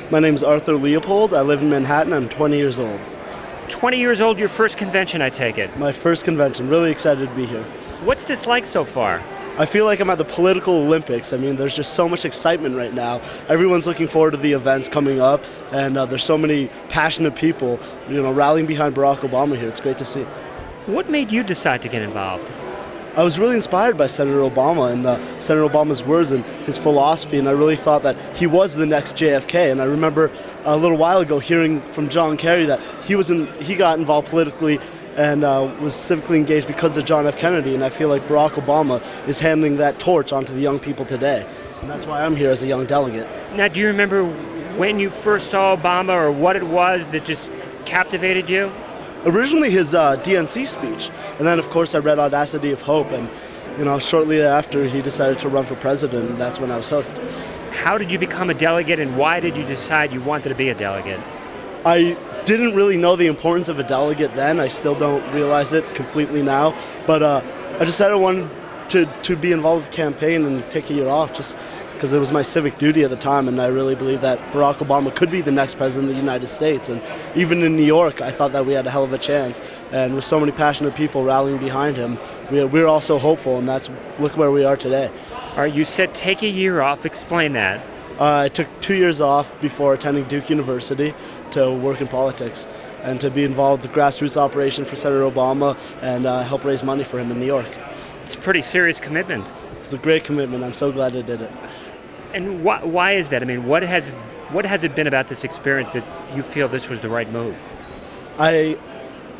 My name is Arthur Leopold. I live in Manhattan. I'm 20 years old. 20 years old, your first convention, I take it. My first convention. Really excited to be here. What's this like so far? I feel like I'm at the political Olympics. I mean, there's just so much excitement right now. Everyone's looking forward to the events coming up, and there's so many passionate people, rallying behind Barack Obama here. It's great to see. What made you decide to get involved? I was really inspired by Senator Obama and Senator Obama's words and his philosophy, and I really thought that he was the next JFK. And I remember a little while ago hearing from John Kerry that he got involved politically and was civically engaged because of John F. Kennedy, and I feel like Barack Obama is handing that torch onto the young people today. And that's why I'm here as a young delegate. Now, do you remember when you first saw Obama or what it was that just captivated you? Originally his DNC speech, and then of course I read Audacity of Hope, and shortly after he decided to run for president, and that's when I was hooked. How did you become a delegate, and why did you decide you wanted to be a delegate? I didn't really know the importance of a delegate then. I still don't realize it completely now, but I decided I wanted to be involved with the campaign and take a year off just because it was my civic duty at the time, and I really believe that Barack Obama could be the next president of the United States. And even in New York, I thought that we had a hell of a chance. And with so many passionate people rallying behind him, we're all so hopeful, and look where we are today. All right, you said take a year off. Explain that. I took 2 years off before attending Duke University to work in politics and to be involved with the grassroots operation for Senator Obama and help raise money for him in New York. It's a pretty serious commitment. It's a great commitment. I'm so glad I did it. And why is that? I mean, what has it been about this experience that you feel this was the right move?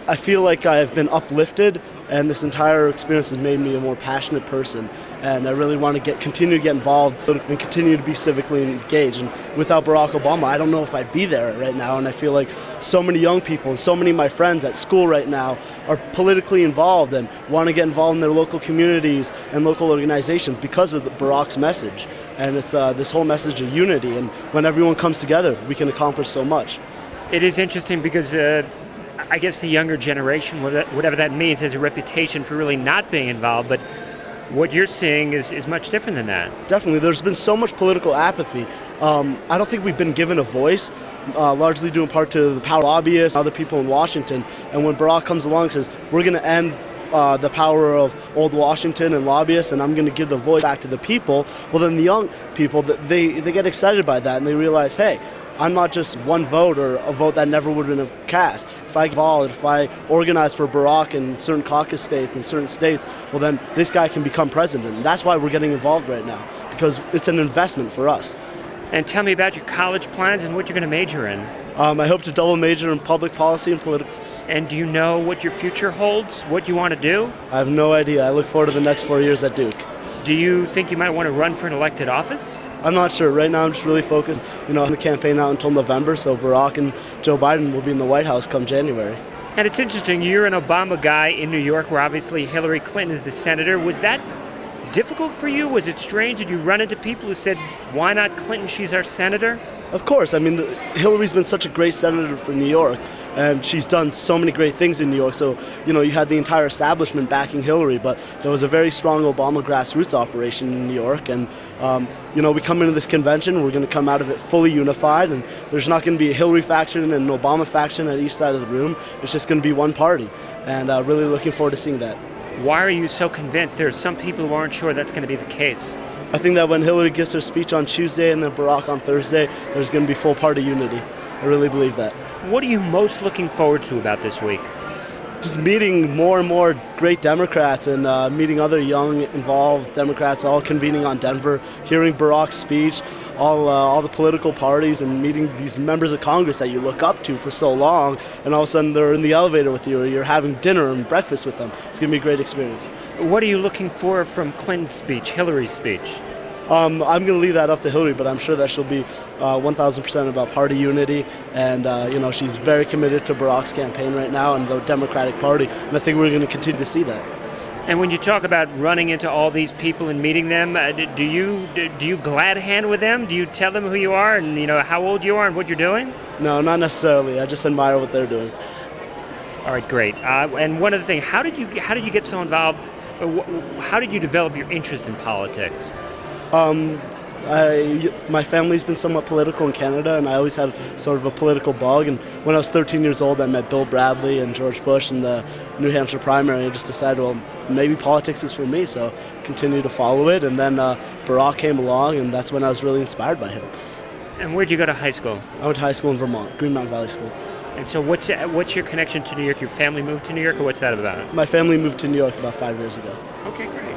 I feel like I've been uplifted, and this entire experience has made me a more passionate person. And I really want to continue to get involved and continue to be civically engaged. And without Barack Obama, I don't know if I'd be there right now. And I feel like so many young people and so many of my friends at school right now are politically involved and want to get involved in their local communities and local organizations because of Barack's message. And it's this whole message of unity. And when everyone comes together, we can accomplish so much. It is interesting because I guess the younger generation, whatever that means, has a reputation for really not being involved. But what you're seeing is much different than that. Definitely. There's been so much political apathy. I don't think we've been given a voice, largely due in part to the power lobbyists, other people in Washington. And when Barack comes along and says, we're going to end the power of old Washington and lobbyists, and I'm going to give the voice back to the people, well, then the young people, they get excited by that, and they realize, hey, I'm not just one vote or a vote that never would have been cast. If I get involved, if I organize for Barack in certain caucus states and certain states, well then this guy can become president. And that's why we're getting involved right now, because it's an investment for us. And tell me about your college plans and what you're going to major in. I hope to double major in public policy and politics. And do you know what your future holds, what you want to do? I have no idea. I look forward to the next 4 years at Duke. Do you think you might want to run for an elected office? I'm not sure. Right now I'm just really focused, on the campaign out until November, so Barack and Joe Biden will be in the White House come January. And it's interesting, you're an Obama guy in New York where obviously Hillary Clinton is the senator. Was that difficult for you? Was it strange? Did you run into people who said, why not Clinton? She's our senator? Of course. I mean, Hillary's been such a great senator for New York, and she's done so many great things in New York. So, you had the entire establishment backing Hillary, but there was a very strong Obama grassroots operation in New York. And, we come into this convention, we're going to come out of it fully unified, and there's not going to be a Hillary faction and an Obama faction at each side of the room. It's just going to be one party, and really looking forward to seeing that. Why are you so convinced? There are some people who aren't sure that's going to be the case. I think that when Hillary gives her speech on Tuesday and then Barack on Thursday, there's going to be full party unity. I really believe that. What are you most looking forward to about this week? Just meeting more and more great Democrats and meeting other young, involved Democrats, all convening on Denver, hearing Barack's speech, all the political parties, and meeting these members of Congress that you look up to for so long, and all of a sudden they're in the elevator with you, or you're having dinner and breakfast with them. It's going to be a great experience. What are you looking for from Clinton's speech, Hillary's speech? I'm going to leave that up to Hillary, but I'm sure that she'll be 1,000% about party unity, and she's very committed to Barack's campaign right now and the Democratic Party, and I think we're going to continue to see that. And when you talk about running into all these people and meeting them, do you glad hand with them? Do you tell them who you are and how old you are and what you're doing? No, not necessarily. I just admire what they're doing. All right, great. And one other thing, how did you get so involved? How did you develop your interest in politics? My family's been somewhat political in Canada, and I always had sort of a political bug. And when I was 13 years old, I met Bill Bradley and George Bush in the New Hampshire primary. I just decided, well, maybe politics is for me, so continue to follow it. And then Barack came along, and that's when I was really inspired by him. And where'd you go to high school? I went to high school in Vermont, Green Mountain Valley School. And so what's your connection to New York? Your family moved to New York, or what's that about? My family moved to New York about 5 years ago. Okay, great.